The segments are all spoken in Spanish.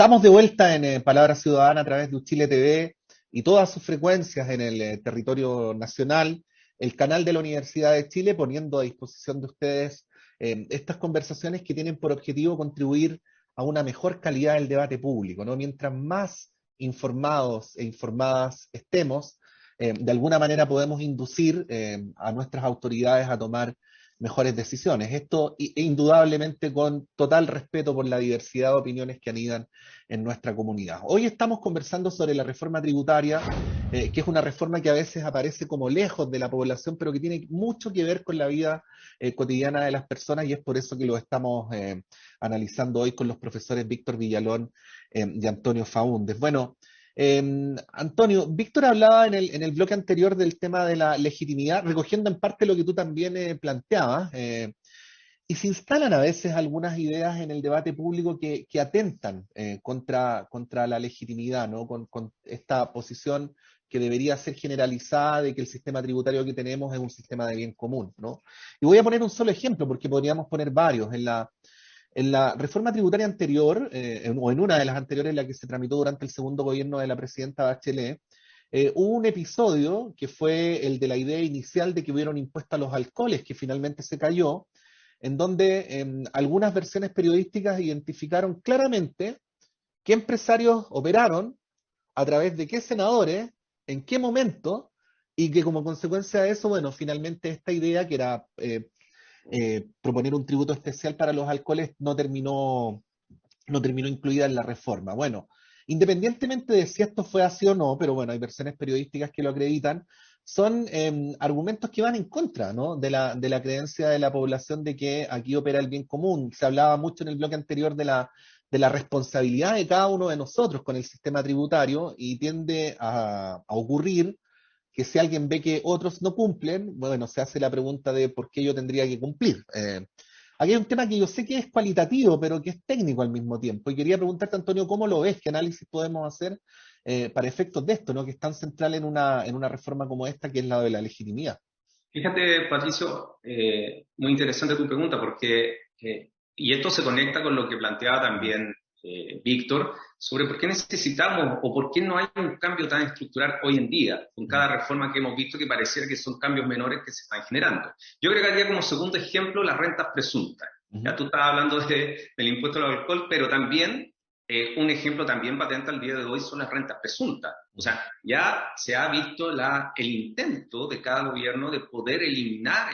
Estamos de vuelta en Palabra Ciudadana a través de Uchile TV y todas sus frecuencias en el territorio nacional, el canal de la Universidad de Chile poniendo a disposición de ustedes estas conversaciones que tienen por objetivo contribuir a una mejor calidad del debate público, ¿no? Mientras más informados e informadas estemos, de alguna manera podemos inducir a nuestras autoridades a tomar mejores decisiones. Esto indudablemente con total respeto por la diversidad de opiniones que anidan en nuestra comunidad. Hoy estamos conversando sobre la reforma tributaria, que es una reforma que a veces aparece como lejos de la población, pero que tiene mucho que ver con la vida cotidiana de las personas y es por eso que lo estamos analizando hoy con los profesores Víctor Villalón y Antonio Faúndez. Bueno, Antonio, Víctor hablaba en el bloque anterior del tema de la legitimidad, recogiendo en parte lo que tú también planteabas, y se instalan a veces algunas ideas en el debate público que atentan contra la legitimidad, ¿no? Con esta posición que debería ser generalizada de que el sistema tributario que tenemos es un sistema de bien común, ¿no? Y voy a poner un solo ejemplo, porque podríamos poner varios. En la reforma tributaria anterior, o en una de las anteriores, la que se tramitó durante el segundo gobierno de la presidenta Bachelet, hubo un episodio que fue el de la idea inicial de que hubieran impuesto a los alcoholes, que finalmente se cayó, en donde algunas versiones periodísticas identificaron claramente qué empresarios operaron, a través de qué senadores, en qué momento, y que como consecuencia de eso, bueno, finalmente esta idea que era proponer un tributo especial para los alcoholes no terminó incluida en la reforma. Bueno, independientemente de si esto fue así o no, pero bueno, hay versiones periodísticas que lo acreditan, son argumentos que van en contra, ¿no? de la creencia de la población de que aquí opera el bien común. Se hablaba mucho en el bloque anterior de la responsabilidad de cada uno de nosotros con el sistema tributario y tiende a ocurrir que si alguien ve que otros no cumplen, bueno, se hace la pregunta de por qué yo tendría que cumplir. Aquí hay un tema que yo sé que es cualitativo, pero que es técnico al mismo tiempo. Y quería preguntarte, Antonio, ¿cómo lo ves? ¿Qué análisis podemos hacer para efectos de esto, ¿no? Que es tan central en una reforma como esta, que es la de la legitimidad? Fíjate, Patricio, muy interesante tu pregunta porque, y esto se conecta con lo que planteaba también Víctor, sobre por qué necesitamos o por qué no hay un cambio tan estructural hoy en día, con cada reforma que hemos visto que pareciera que son cambios menores que se están generando. Yo agregaría como segundo ejemplo las rentas presuntas. Ya Ujú. tú estabas hablando del impuesto al alcohol, pero también un ejemplo también patente al día de hoy son las rentas presuntas. O sea, ya se ha visto el intento de cada gobierno de poder eliminar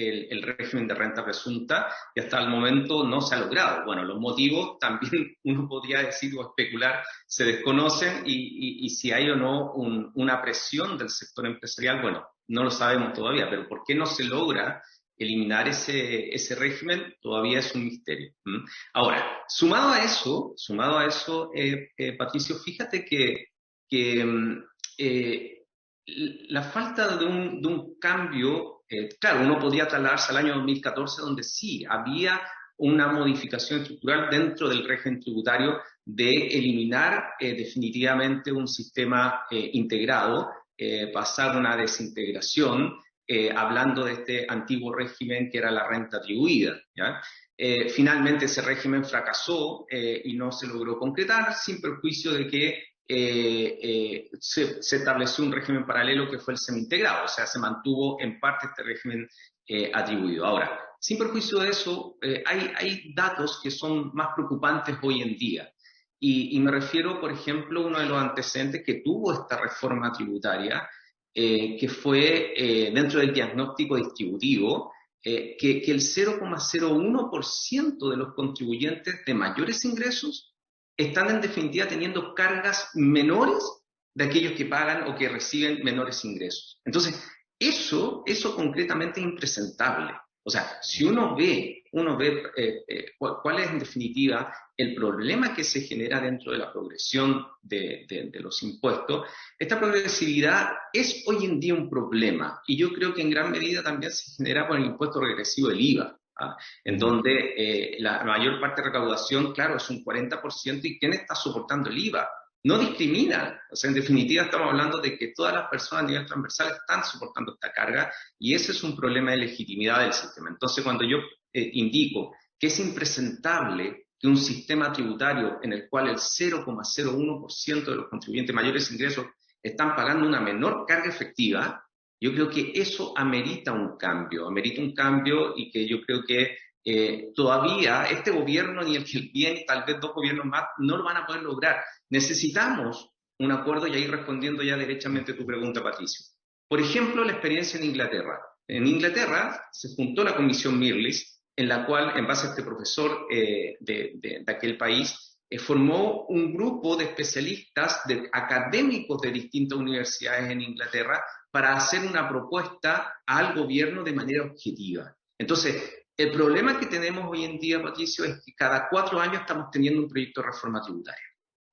el régimen de renta presunta y hasta el momento no se ha logrado. Bueno, los motivos también uno podría decir o especular se desconocen y si hay o no una presión del sector empresarial, bueno, no lo sabemos todavía, pero ¿por qué no se logra eliminar ese régimen? Todavía es un misterio. Ahora, sumado a eso, Patricio, fíjate que eh, la falta de un cambio, claro, uno podría trasladarse al año 2014, donde sí había una modificación estructural dentro del régimen tributario de eliminar definitivamente un sistema integrado, pasar a una desintegración, hablando de este antiguo régimen que era la renta atribuida, ¿ya? Finalmente ese régimen fracasó y no se logró concretar, sin perjuicio de que se estableció un régimen paralelo que fue el semi-integrado, o sea, se mantuvo en parte este régimen atribuido. Ahora, sin perjuicio de eso, hay datos que son más preocupantes hoy en día. Y me refiero, por ejemplo, a uno de los antecedentes que tuvo esta reforma tributaria, que fue dentro del diagnóstico distributivo, que el 0,01% de los contribuyentes de mayores ingresos están en definitiva teniendo cargas menores de aquellos que pagan o que reciben menores ingresos. Entonces, eso concretamente es impresentable. O sea, si uno ve cuál es en definitiva el problema que se genera dentro de la progresión de los impuestos, esta progresividad es hoy en día un problema y yo creo que en gran medida también se genera por el impuesto regresivo del IVA. ¿Ah? En Ujú. donde la mayor parte de recaudación, claro, es un 40%, y ¿quién está soportando el IVA? No discrimina, o sea, en definitiva estamos hablando de que todas las personas a nivel transversal están soportando esta carga y ese es un problema de legitimidad del sistema. Entonces, cuando yo indico que es impresentable que un sistema tributario en el cual el 0,01% de los contribuyentes mayores ingresos están pagando una menor carga efectiva, yo creo que eso amerita un cambio y que yo creo que todavía este gobierno ni el que viene, tal vez 2 gobiernos más, no lo van a poder lograr. Necesitamos un acuerdo, y ahí respondiendo ya derechamente tu pregunta, Patricio. Por ejemplo, la experiencia en Inglaterra. En Inglaterra se juntó la comisión Mirrlees, en la cual, en base a este profesor de aquel país, formó un grupo de especialistas, de académicos de distintas universidades en Inglaterra, para hacer una propuesta al gobierno de manera objetiva. Entonces, el problema que tenemos hoy en día, Patricio, es que cada 4 años estamos teniendo un proyecto de reforma tributaria.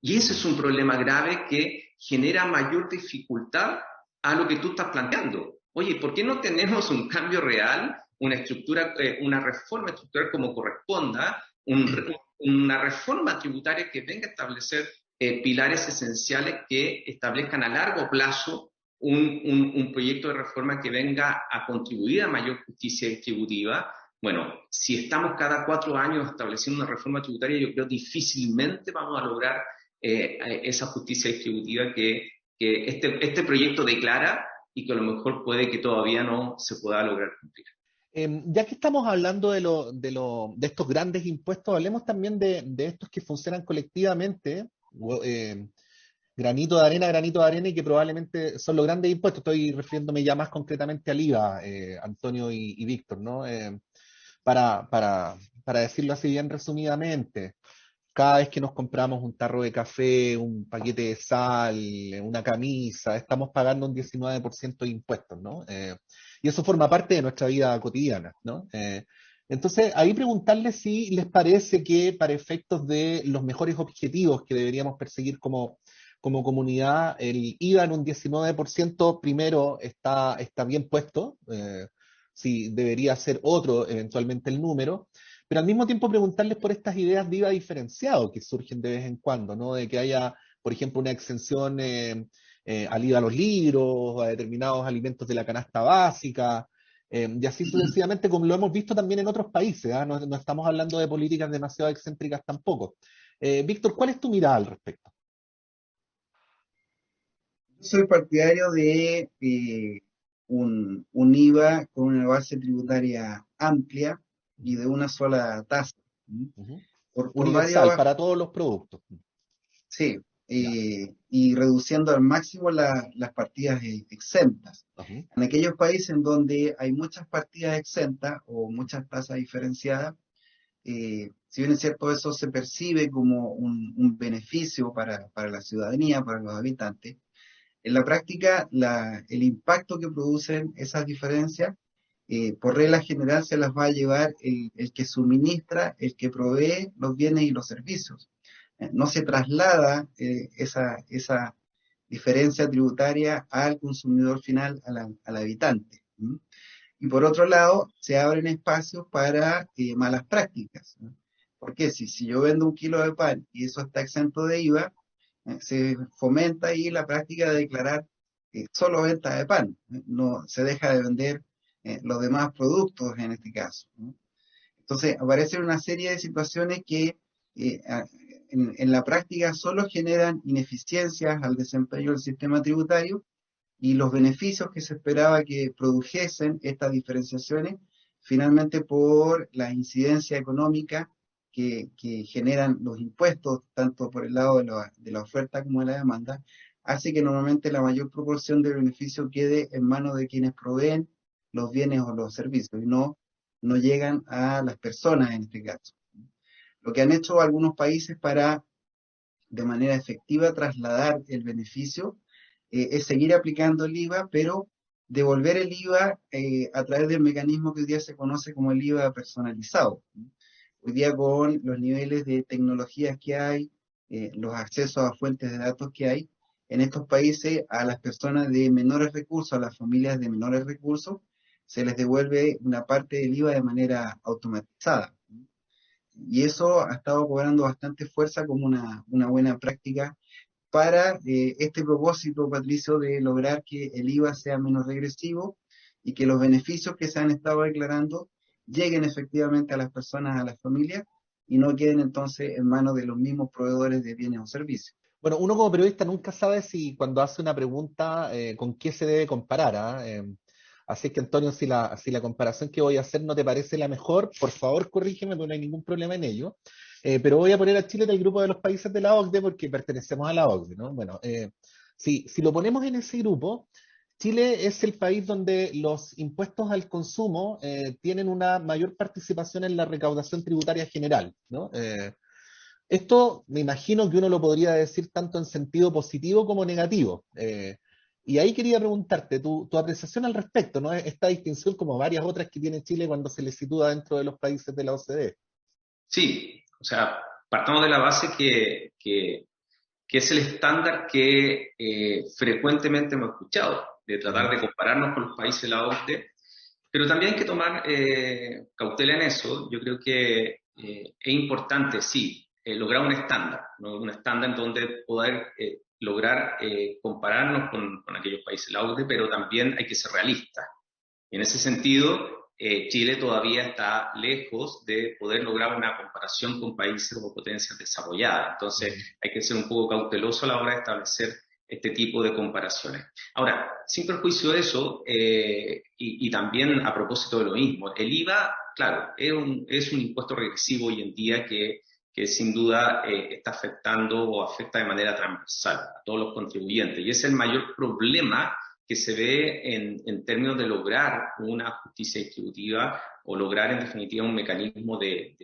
Y ese es un problema grave que genera mayor dificultad a lo que tú estás planteando. Oye, ¿por qué no tenemos un cambio real, una estructura, una reforma estructural como corresponda, una reforma tributaria que venga a establecer pilares esenciales que establezcan a largo plazo un proyecto de reforma que venga a contribuir a mayor justicia distributiva? Bueno, si estamos cada 4 años estableciendo una reforma tributaria, yo creo difícilmente vamos a lograr esa justicia distributiva que este proyecto declara y que a lo mejor puede que todavía no se pueda lograr cumplir. Ya que estamos hablando de estos grandes impuestos, hablemos también de estos que funcionan colectivamente, granito de arena, y que probablemente son los grandes impuestos. Estoy refiriéndome ya más concretamente al IVA, Antonio y Víctor, ¿no? Para decirlo así bien resumidamente. Cada vez que nos compramos un tarro de café, un paquete de sal, una camisa, estamos pagando un 19% de impuestos, ¿no? Y eso forma parte de nuestra vida cotidiana, ¿no? Entonces, ahí preguntarles si les parece que para efectos de los mejores objetivos que deberíamos perseguir como comunidad, el IVA en un 19% primero está bien puesto, si debería ser otro eventualmente el número, pero al mismo tiempo preguntarles por estas ideas de IVA diferenciado que surgen de vez en cuando, ¿no? De que haya, por ejemplo, una exención al IVA a los libros, a determinados alimentos de la canasta básica, y así sucesivamente, como lo hemos visto también en otros países, ¿ah? No estamos hablando de políticas demasiado excéntricas tampoco. Víctor, ¿cuál es tu mirada al respecto? Soy partidario de un IVA con una base tributaria amplia y de una sola tasa. ¿Mm? Ujú. Por Universal varios, para todos los productos. sí, Ya. y reduciendo al máximo las partidas exentas. Ujú. En aquellos países en donde hay muchas partidas exentas o muchas tasas diferenciadas, si bien es cierto, eso se percibe como un beneficio para la ciudadanía, para los habitantes. En la práctica, el impacto que producen esas diferencias, por regla general, se las va a llevar el que suministra, el que provee los bienes y los servicios. No se traslada esa diferencia tributaria al consumidor final, al habitante. ¿Mm? Y por otro lado, se abren espacios para malas prácticas, ¿no? Porque si yo vendo un kilo de pan y eso está exento de IVA, se fomenta ahí la práctica de declarar solo venta de pan, no se deja de vender los demás productos en este caso, ¿no? Entonces aparecen una serie de situaciones que eh, a- en la práctica solo generan ineficiencias al desempeño del sistema tributario y los beneficios que se esperaba que produjesen estas diferenciaciones, finalmente por la incidencia económica que generan los impuestos, tanto por el lado de la oferta como de la demanda, hace que normalmente la mayor proporción del beneficio quede en manos de quienes proveen los bienes o los servicios y no llegan a las personas en este caso. Lo que han hecho algunos países para de manera efectiva trasladar el beneficio es seguir aplicando el IVA, pero devolver el IVA a través del mecanismo que hoy día se conoce como el IVA personalizado. Hoy día con los niveles de tecnologías que hay, los accesos a fuentes de datos que hay, en estos países a las personas de menores recursos, a las familias de menores recursos, se les devuelve una parte del IVA de manera automatizada. Y eso ha estado cobrando bastante fuerza como una buena práctica para este propósito, Patricio, de lograr que el IVA sea menos regresivo y que los beneficios que se han estado declarando lleguen efectivamente a las personas, a las familias, y no queden entonces en manos de los mismos proveedores de bienes o servicios. Bueno, uno como periodista nunca sabe si cuando hace una pregunta con qué se debe comparar, ¿ah? Así que Antonio, si la comparación que voy a hacer no te parece la mejor, por favor corrígeme, porque no hay ningún problema en ello. Pero voy a poner a Chile del grupo de los países de la OCDE porque pertenecemos a la OCDE, ¿no? Bueno, si lo ponemos en ese grupo, Chile es el país donde los impuestos al consumo tienen una mayor participación en la recaudación tributaria general, ¿no? Esto me imagino que uno lo podría decir tanto en sentido positivo como negativo. Y ahí quería preguntarte tu apreciación al respecto, ¿no? Esta distinción como varias otras que tiene Chile cuando se le sitúa dentro de los países de la OCDE. Sí, o sea, partamos de la base que es el estándar que frecuentemente hemos escuchado, de tratar de compararnos con los países de la OCDE, pero también hay que tomar cautela en eso. Yo creo que es importante, sí, lograr un estándar, ¿no? Un estándar en donde poder lograr compararnos con aquellos países de la OCDE, pero también hay que ser realistas. En ese sentido, Chile todavía está lejos de poder lograr una comparación con países o potencias desarrolladas. Entonces, hay que ser un poco cauteloso a la hora de establecer este tipo de comparaciones. Ahora, sin perjuicio de eso, y también a propósito de lo mismo, el IVA, claro, es un impuesto regresivo hoy en día que sin duda está afectando o afecta de manera transversal a todos los contribuyentes. Y es el mayor problema que se ve en términos de lograr una justicia distributiva o lograr en definitiva un mecanismo de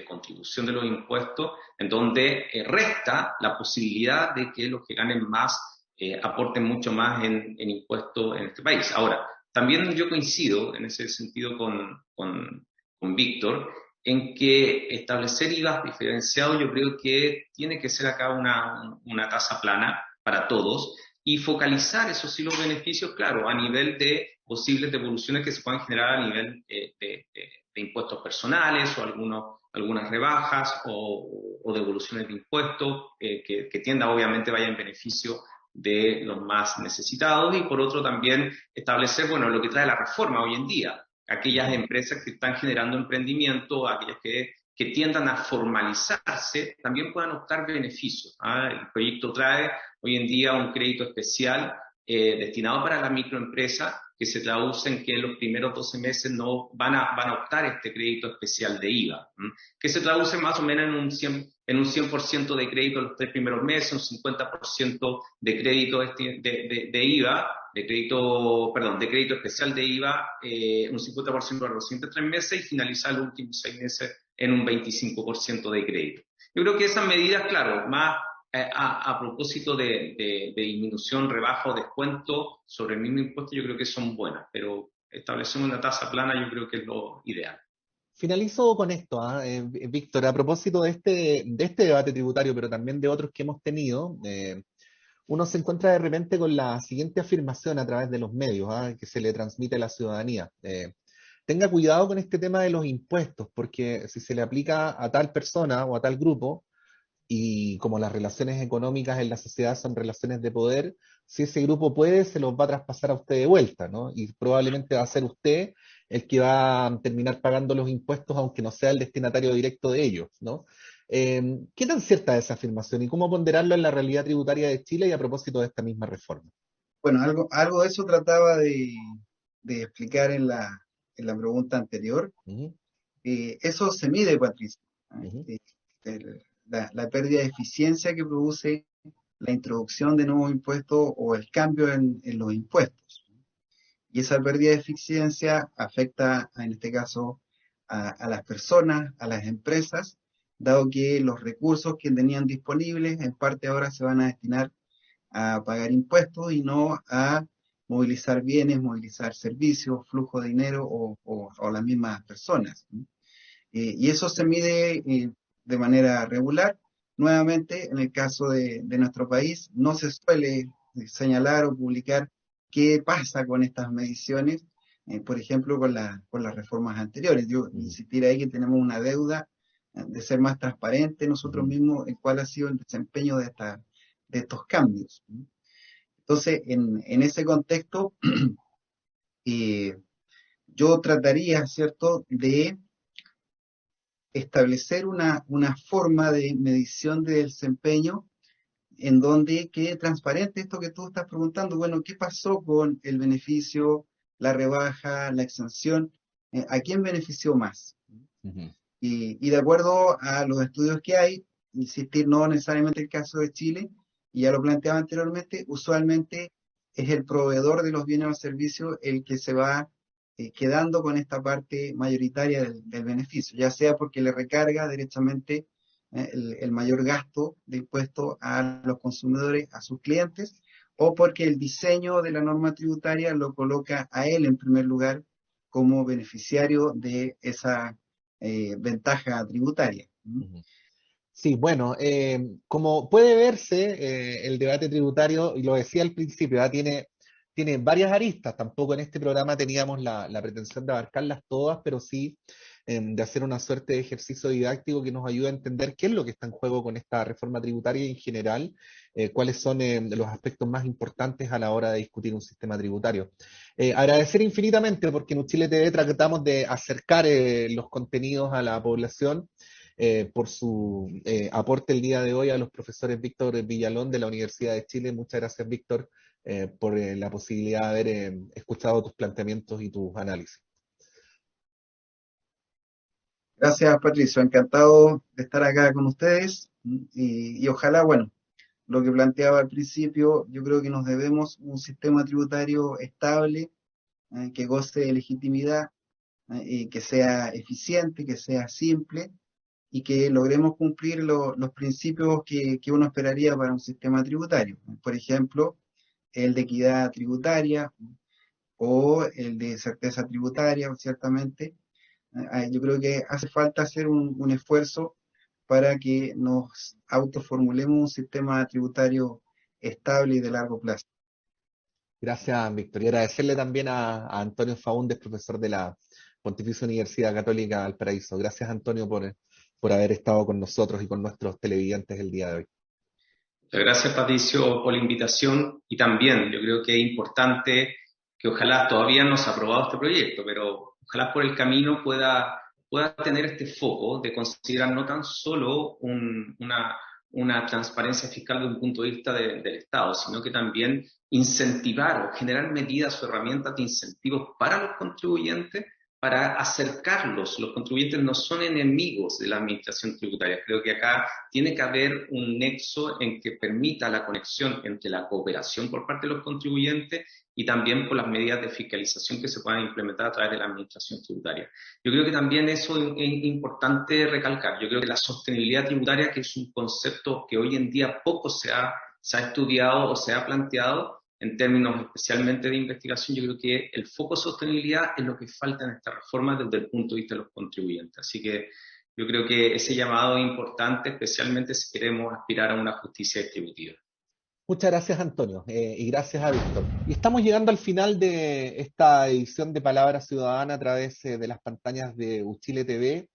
contribución de los impuestos en donde resta la posibilidad de que los que ganen más aporten mucho más en impuestos en este país. Ahora, también yo coincido en ese sentido con Víctor en que establecer IVA diferenciado yo creo que tiene que ser acá una tasa plana para todos, y focalizar esos sí los beneficios, claro, a nivel de posibles devoluciones que se puedan generar a nivel de impuestos personales o algunas rebajas o devoluciones de impuestos que tienda obviamente vaya en beneficio de los más necesitados, y por otro también establecer, bueno, lo que trae la reforma hoy en día, aquellas empresas que están generando emprendimiento, aquellas que tiendan a formalizarse, también puedan optar beneficios. El proyecto trae hoy en día un crédito especial destinado para la microempresa, que se traduce en que en los primeros 12 meses no van a optar este crédito especial de IVA, que se traduce más o menos en un 100% de crédito en los 3 primeros meses, un 50% de crédito de IVA, de crédito especial de IVA, un 50% a los siguientes 3 meses y finalizar los últimos 6 meses en un 25% de crédito. Yo creo que esas medidas, claro, más a propósito de disminución, rebaja o descuento sobre el mismo impuesto, yo creo que son buenas, pero establecer una tasa plana yo creo que es lo ideal. Finalizo con esto, Víctor, a propósito de este debate tributario, pero también de otros que hemos tenido. Uno se encuentra de repente con la siguiente afirmación a través de los medios, que se le transmite a la ciudadanía. Tenga cuidado con este tema de los impuestos, porque si se le aplica a tal persona o a tal grupo, y como las relaciones económicas en la sociedad son relaciones de poder, si ese grupo puede, se los va a traspasar a usted de vuelta, ¿no? Y probablemente va a ser usted el que va a terminar pagando los impuestos, aunque no sea el destinatario directo de ellos, ¿no? ¿Qué tan cierta es esa afirmación y cómo ponderarlo en la realidad tributaria de Chile y a propósito de esta misma reforma? Bueno, algo de eso trataba de explicar en la pregunta anterior. Ujú, Eso se mide, Patricia. ujú. Eh, la pérdida de eficiencia que produce la introducción de nuevos impuestos o el cambio en los impuestos. Y esa pérdida de eficiencia afecta, en este caso, a las personas, a las empresas, dado que los recursos que tenían disponibles en parte ahora se van a destinar a pagar impuestos y no a movilizar bienes, movilizar servicios, flujo de dinero o las mismas personas. Y eso se mide de manera regular. Nuevamente, en el caso de nuestro país, no se suele señalar o publicar qué pasa con estas mediciones, por ejemplo, con las reformas anteriores. Yo Ujú, insistir ahí que tenemos una deuda de ser más transparente nosotros ujú. mismos en cuál ha sido el desempeño de estos cambios. Entonces, en ese contexto, eh, yo trataría, ¿cierto?, de establecer una forma de medición del desempeño en donde quede transparente esto que tú estás preguntando, bueno, ¿qué pasó con el beneficio, la rebaja, la exención? ¿A quién benefició más? Ujú. Y de acuerdo a los estudios que hay, insistir, no necesariamente el caso de Chile, y ya lo planteaba anteriormente, usualmente es el proveedor de los bienes o servicios el que se va quedando con esta parte mayoritaria del beneficio, ya sea porque le recarga directamente el mayor gasto de impuestos a los consumidores, a sus clientes, o porque el diseño de la norma tributaria lo coloca a él en primer lugar como beneficiario de esa ventaja tributaria. ¿Mm? Ujú. Sí, bueno, como puede verse, el debate tributario, y lo decía al principio, ¿ah? Tiene varias aristas. Tampoco en este programa teníamos la pretensión de abarcarlas todas, pero sí de hacer una suerte de ejercicio didáctico que nos ayude a entender qué es lo que está en juego con esta reforma tributaria y en general, cuáles son los aspectos más importantes a la hora de discutir un sistema tributario. Agradecer infinitamente porque en Uchile TV tratamos de acercar los contenidos a la población por su aporte el día de hoy a los profesores Víctor Villalón de la Universidad de Chile. Muchas gracias, Víctor, por la posibilidad de haber escuchado tus planteamientos y tus análisis. Gracias, Patricio. Encantado de estar acá con ustedes y ojalá, bueno, lo que planteaba al principio, yo creo que nos debemos un sistema tributario estable, que goce de legitimidad, y que sea eficiente, que sea simple y que logremos cumplir los principios que uno esperaría para un sistema tributario. Por ejemplo, el de equidad tributaria o el de certeza tributaria, ciertamente. Yo creo que hace falta hacer un esfuerzo para que nos autoformulemos un sistema tributario estable y de largo plazo. Gracias, Víctor. Y agradecerle también a Antonio Faúndez, profesor de la Pontificia Universidad Católica Valparaíso. Gracias, Antonio, por haber estado con nosotros y con nuestros televidentes el día de hoy. Muchas gracias, Patricio, por la invitación y también yo creo que es importante que ojalá todavía no se ha aprobado este proyecto, pero ojalá por el camino pueda tener este foco de considerar no tan solo una transparencia fiscal de un punto de vista del Estado, sino que también incentivar o generar medidas o herramientas de incentivos para los contribuyentes para acercarlos. Los contribuyentes no son enemigos de la administración tributaria. Creo que acá tiene que haber un nexo en que permita la conexión entre la cooperación por parte de los contribuyentes y también por las medidas de fiscalización que se puedan implementar a través de la administración tributaria. Yo creo que también eso es importante recalcar. Yo creo que la sostenibilidad tributaria, que es un concepto que hoy en día poco se ha estudiado o se ha planteado, en términos especialmente de investigación, yo creo que el foco de sostenibilidad es lo que falta en esta reforma desde el punto de vista de los contribuyentes. Así que yo creo que ese llamado es importante, especialmente si queremos aspirar a una justicia distributiva. Muchas gracias, Antonio, y gracias a Víctor. Y estamos llegando al final de esta edición de Palabra Ciudadana a través de las pantallas de Uchile TV.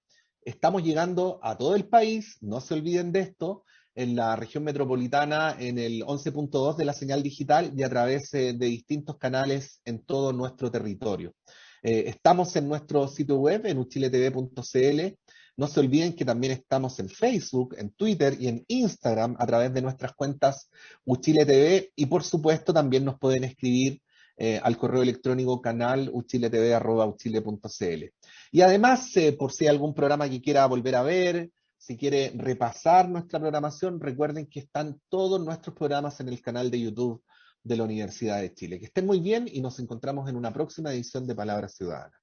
Estamos llegando a todo el país, no se olviden de esto, en la región metropolitana, en el 11.2 de la señal digital y a través de distintos canales en todo nuestro territorio. Estamos en nuestro sitio web, en uchiletv.cl. No se olviden que también estamos en Facebook, en Twitter y en Instagram a través de nuestras cuentas Uchile TV y por supuesto también nos pueden escribir al correo electrónico canal uchiletv@uchile.cl. Y además, por si hay algún programa que quiera volver a ver, si quiere repasar nuestra programación, recuerden que están todos nuestros programas en el canal de YouTube de la Universidad de Chile. Que estén muy bien y nos encontramos en una próxima edición de Palabra Ciudadana.